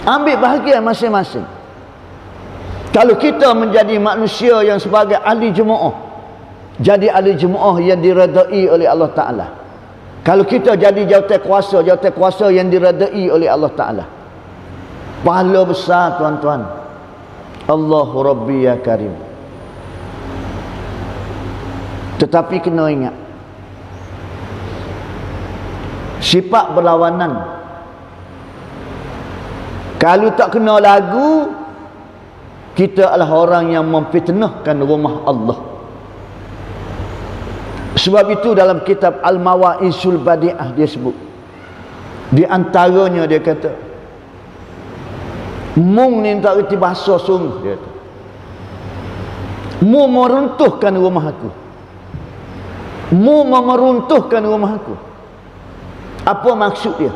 Ambil bahagian masing-masing. Kalau kita menjadi manusia yang sebagai ahli jemaah, jadi ahli jemaah yang diredai oleh Allah Ta'ala. Kalau kita jadi jawatan kuasa yang diredai oleh Allah Ta'ala, pahala besar tuan-tuan. Allahu Rabbi ya Karim. Tetapi kena ingat, sifat berlawanan. Kalau tak kena lagu, kita adalah orang yang memfitnahkan rumah Allah. Sebab itu dalam kitab Al-Mawa'isul Badi'ah dia sebut, di antaranya dia kata, mung ni tak reti bahasa sungguh, dia kata, mu meruntuhkan rumah aku, mu meruntuhkan rumah aku. Apa maksud dia?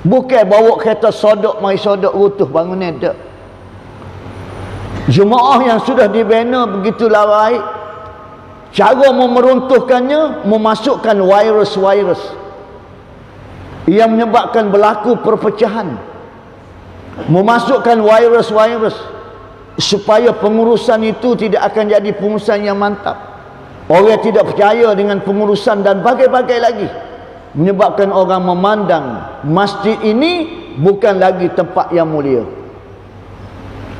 Bukan bawa kereta sodok mari sodok runtuh bangunan, tak. Jemaah yang sudah dibina begitulah baik, cara meruntuhkannya memasukkan virus-virus yang menyebabkan berlaku perpecahan, memasukkan virus-virus supaya pengurusan itu tidak akan jadi pengurusan yang mantap. Orang tidak percaya dengan pengurusan dan bagai-bagai lagi, menyebabkan orang memandang masjid ini bukan lagi tempat yang mulia.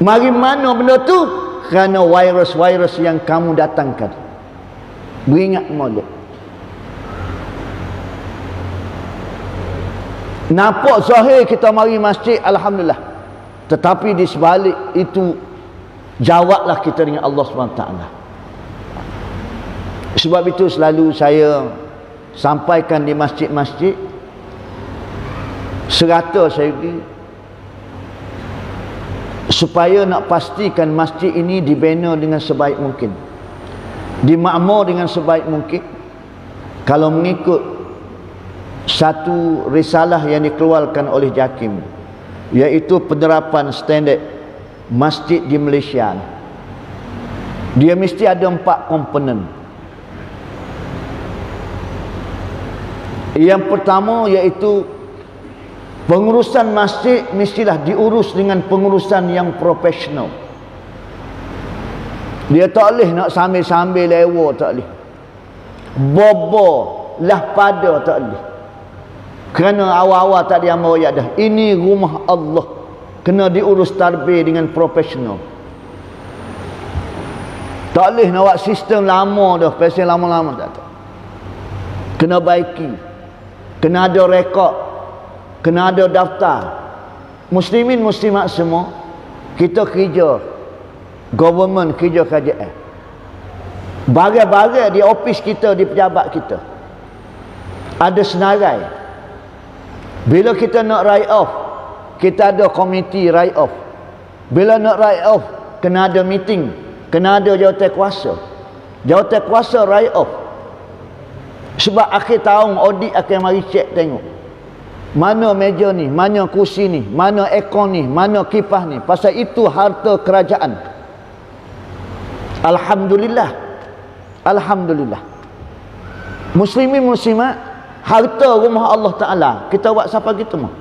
Mari mana benda tu? Kerana virus-virus yang kamu datangkan. Beringat molek. Nampak zahir kita mari masjid, alhamdulillah. Tetapi di sebalik itu, jawablah kita dengan Allah SWT. Sebab itu selalu saya sampaikan di masjid-masjid, serata saya pergi, supaya nak pastikan masjid ini dibina dengan sebaik mungkin, dimakmur dengan sebaik mungkin. Kalau mengikut satu risalah yang dikeluarkan oleh JAKIM, iaitu penerapan standard masjid di Malaysia, dia mesti ada 4 komponen. Yang pertama iaitu pengurusan masjid mestilah diurus dengan pengurusan yang profesional. Dia tak boleh nak sambil-sambil lewa, tak boleh. Bobo lah pada, tak boleh. Kerana awal-awal tak ada amal royak dah. Ini rumah Allah, kena diurus tarbiyah dengan profesional. Tak boleh nak buat sistem lama dah, pasal lama-lama tak. Kena baiki. Kena ada rekod, kena ada daftar. Muslimin muslimat semua, kita kerja government, kerja kerajaan, bagai-bagai di ofis kita, di pejabat kita ada senarai. Bila kita nak write off, kita ada komiti write off. Bila nak write off, kena ada meeting, kena ada jawatan kuasa. Jawatan kuasa write off. Sebab akhir tahun audit akan mari cek tengok mana meja ni, mana kursi ni, mana aircon ni, mana kipas ni. Pasal itu harta kerajaan. Alhamdulillah, alhamdulillah. Muslimin muslimat, harta rumah Allah Ta'ala kita buat siapa kita mah?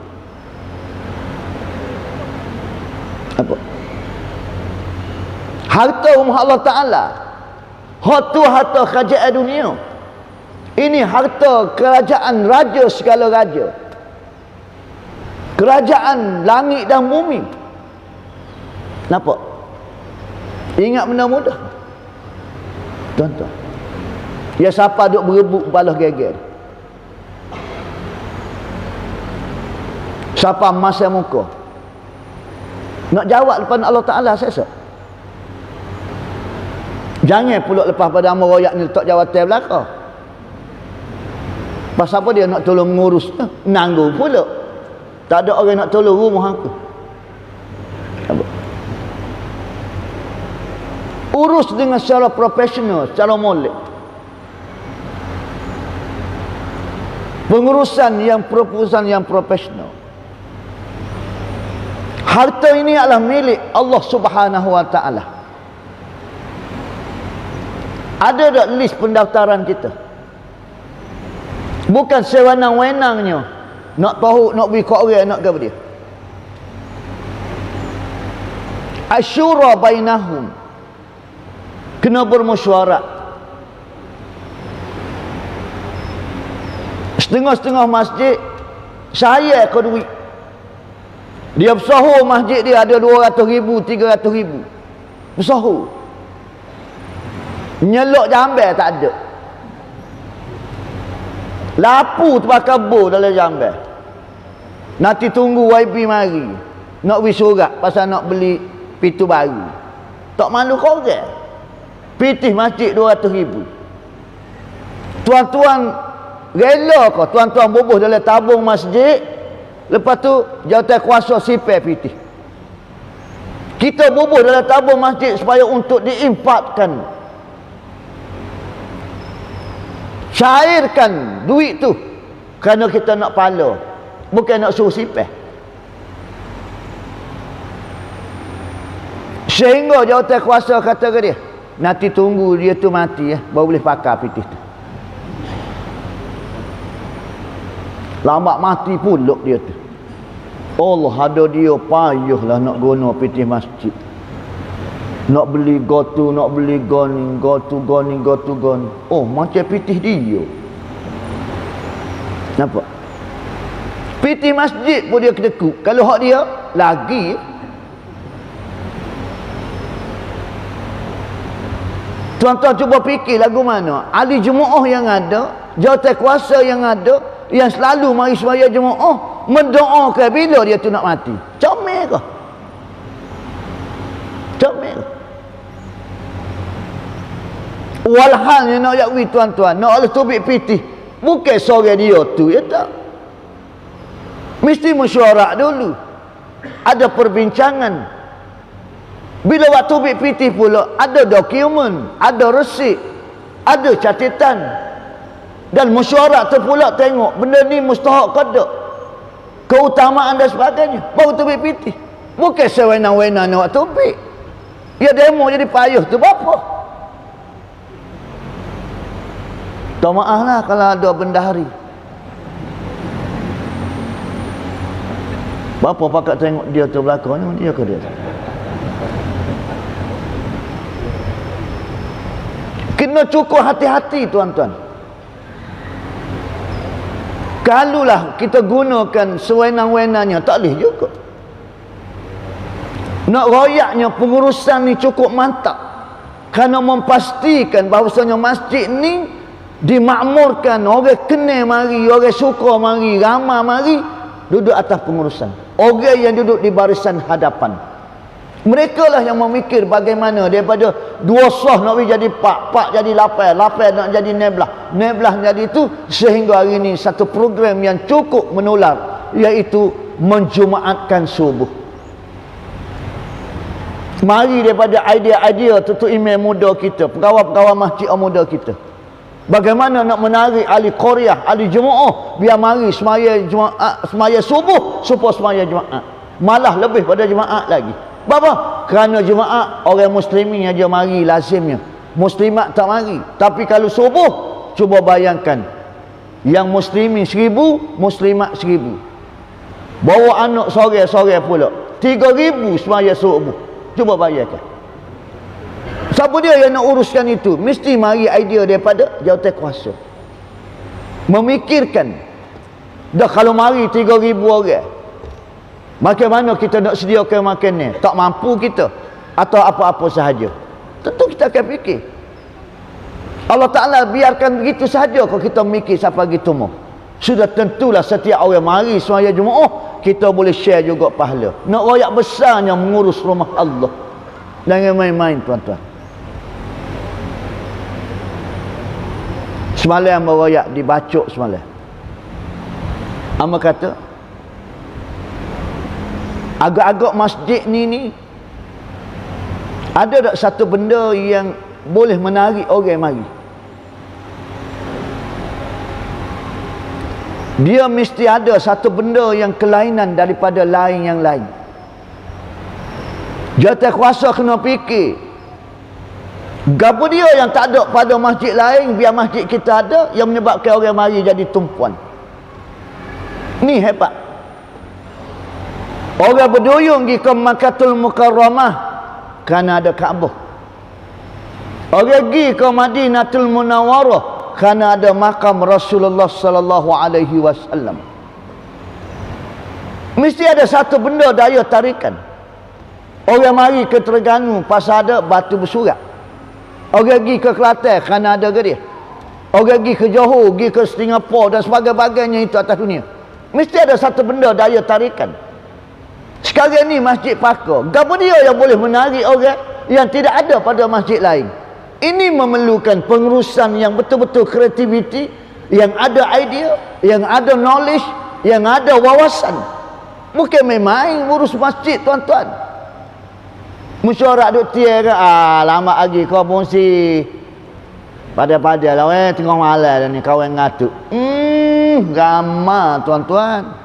Apa? Harta rumah Allah Ta'ala, harta kerajaan dunia. Ini harta kerajaan raja segala raja, kerajaan langit dan bumi. Nampak? Ingat benda mudah, tuan-tuan. Ya, siapa duk berebut balas geger? Siapa masa muka? Nak jawab depan Allah Ta'ala sesa. Jangan pula lepas pada amal royak ni letak jawatan belakang. Pasal apa dia nak tolong ngurus? Nanggung pula. Tak ada orang nak tolong rumah aku. Apa? Urus dengan secara profesional, secara molek. Pengurusan yang profesional. Harta ini adalah milik Allah Subhanahu Wa Ta'ala. Ada tak list pendaftaran kita? Bukan sewenang-wenangnya nak tahu, nak beri kat orang, nak ke dia. Asyura bainahum. Kena bermesyuarat. Setengah-setengah masjid saya ke duit. Dia bersahur masjid dia ada 200,000, 300,000. Bersahur. Nyelok jambai tak ada. Lapu terbakar bor dalam jambai. Nanti tunggu YB mari. Nak pergi surat pasal nak beli pintu baru. Tak malu kau ke? Pitih masjid 200,000. Tuan-tuan rela kau tuan-tuan bubuh dalam tabung masjid, lepas tu jawatan kuasa sipir pitih. Kita bubuh dalam tabung masjid supaya untuk diinfakkan, cairkan duit tu, kerana kita nak pahala, bukan nak suruh sipir. Sehingga jawatan kuasa kata ke dia, nanti tunggu dia tu mati baru boleh pakai pitih tu. Lambat mati pulak dia tu. Allah ada dia payahlah nak guna pitih masjid. Nak beli gotu, nak beli goni, gotu goni, gotu goni. Oh, macam pitih dia. Nampak? Pitih masjid pun dia kedekut. Kalau hak dia lagi. Tuan-tuan cuba fikir lagu mana? Ahli jemaah yang ada, jawatan kuasa yang ada, yang selalu mari sembahyang jemaah, mendoakan bila dia tu nak mati. Comel ke? Comel. Walhal yang nak yakwi tuan-tuan, nak oleh tubik pitih, bukan seorang dia tu, ya tak? Mesti mesyuarat dulu. Ada perbincangan. Bila waktu tubik pitih pula, ada dokumen, ada resip, ada catatan. Dan mesyuarat tu pula tengok benda ni mustahak ke tak, keutamaan dan sebagainya, baru tubik pitih. Bukan sewena-wena nak tubik. Ya demo jadi payah tu berapa? Tak maaf lah kalau ada bendahari. Berapa pakat tengok dia tu belakangnya, dia ke dia? Kena cukup hati-hati tuan-tuan. Kalulah kita gunakan sewenang-wenangnya, tak boleh juga. Nak royaknya pengurusan ni cukup mantap, kerana memastikan bahawasanya masjid ni dimakmurkan, orang kenal mari, orang suka mari, ramai mari, duduk atas pengurusan. Orang yang duduk di barisan hadapan, mereka lah yang memikir bagaimana daripada 2 sah nak jadi 4 jadi 8 nak jadi 16 jadi itu, sehingga hari ini satu program yang cukup menular, iaitu menjumaatkan subuh. Mari daripada idea-idea tutu imam muda kita, pegawai-pegawai masjid muda kita, bagaimana nak menarik ahli qaryah, ahli jemaah biar mari semaya Jumaat, semaya subuh supaya semaya Jumaat, malah lebih pada Jumaat lagi. Bapa? Kerana Jumaat orang muslimin aja mari lazimnya, muslimat tak mari. Tapi kalau subuh, cuba bayangkan, yang muslimin 1000, muslimat 1000, bawa anak sore-sore pula 3000 semaya subuh. Cuba bayangkan. Siapa dia yang nak uruskan itu? Mesti mari idea daripada jawatan kuasa. Memikirkan, dah kalau mari 3000 orang, bagaimana kita nak sediakan makan ni? Tak mampu kita, atau apa-apa sahaja, tentu kita akan fikir. Allah Ta'ala biarkan begitu sahaja kalau kita mikir sampai gitu mau. Sudah tentulah setiap orang mari semaya Jumaat, kita boleh share juga pahala. Nak royak besarnya mengurus rumah Allah. Jangan main-main tuan-tuan. Semalam beroyak di Bacok semalam. Amma kata, agak-agak masjid ni ada tak satu benda yang boleh menarik orang mari? Dia mesti ada satu benda yang kelainan daripada lain yang lain. Jawatan kuasa kena fikir, gapo dia yang tak ada pada masjid lain biar masjid kita ada, yang menyebabkan orang mari jadi tumpuan. Ni hebat. Orang berduyung pergi ke Makkahul Mukarramah, kerana ada Kaabah. Orang pergi ke Madinatul Munawwarah kerana ada makam Rasulullah sallallahu alaihi wasallam. Mesti ada satu benda daya tarikan. Orang mari ke Terengganu pasal ada batu bersurat. Orang pergi ke Kelantan kerana ada Gediah. Orang pergi ke Johor, pergi ke Singapura dan sebagainya itu atas dunia. Mesti ada satu benda daya tarikan. Sekarang ni Masjid Pakar, gapo dia yang boleh menarik orang yang tidak ada pada masjid lain? Ini memerlukan pengurusan yang betul-betul kreativiti, yang ada idea, yang ada knowledge, yang ada wawasan. Bukan main-main urus masjid, tuan-tuan. Mesyuarat duk tiar ke, lama lagi kau mesti pada-pada lah tengok malam ni kawan ngatuk. Ramah tuan-tuan.